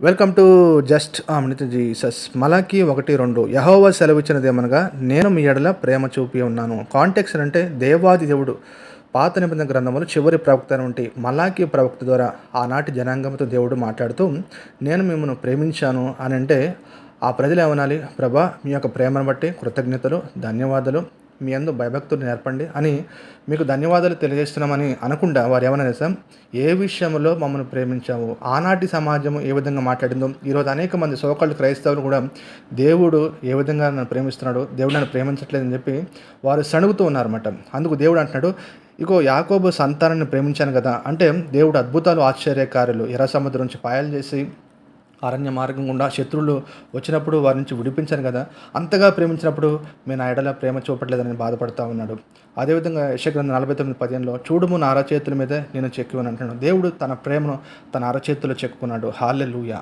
Welcome to just minute Jesus. మలాకి 1:2 యెహోవా సెలవిచ్చినదేమనగా, నేను మీ ఎడల ప్రేమ చూపి ఉన్నాను. కాంటెక్స్ట్ అంటే దేవాది దేవుడు పాత నిబంధన గ్రంథములు చివరి ప్రవక్త నుండి మలాకి ప్రవక్త ద్వారా ఆనాటి జనాంగంతో దేవుడు మాట్లాడుతూ, నేను మిమ్మల్ని ప్రేమించాను అని అంటే, ఆ ప్రజలు ఏమనాలి? ప్రభా, మీ యొక్క ప్రేమను బట్టి కృతజ్ఞతలు, ధన్యవాదాలు, మీ యందు భయభక్తులు నేర్పండి అని మీకు ధన్యవాదాలు తెలియజేస్తున్నామని అనకుండా వారు ఏమన్నా తెలుసా? ఏ విషయంలో మమ్మల్ని ప్రేమించావు, ఆనాటి సమాజం ఏ విధంగా మాట్లాడిందో, ఈరోజు అనేక మంది సోకాళ్ళు క్రైస్తవులు కూడా దేవుడు ఏ విధంగా నన్ను ప్రేమిస్తున్నాడు, దేవుడు నన్ను ప్రేమించట్లేదని చెప్పి వారు సణుగుతూ ఉన్నారన్నమాట. అందుకు దేవుడు అంటున్నాడు, ఇగో యాకోబు సంతానాన్ని ప్రేమించాను కదా అంటే, దేవుడు అద్భుతాలు ఆశ్చర్యకారులు ఎర్ర సముద్రం నుంచి పాయలు చేసి అరణ్య మార్గం గుండా శత్రువులు వచ్చినప్పుడు వారి నుంచి విడిపించాను కదా, అంతగా ప్రేమించినప్పుడు నేను నా ఎడల ప్రేమ చూపట్లేదని బాధపడతా ఉన్నాడు. అదేవిధంగా యెషయా గ్రంథం 49:15 చూడుము నా అరచేతుల మీద నేను చెక్కి అని అంటున్నాడు. దేవుడు తన ప్రేమను తన అరచేతుల్లో చెక్కున్నాడు. హల్లెలూయా.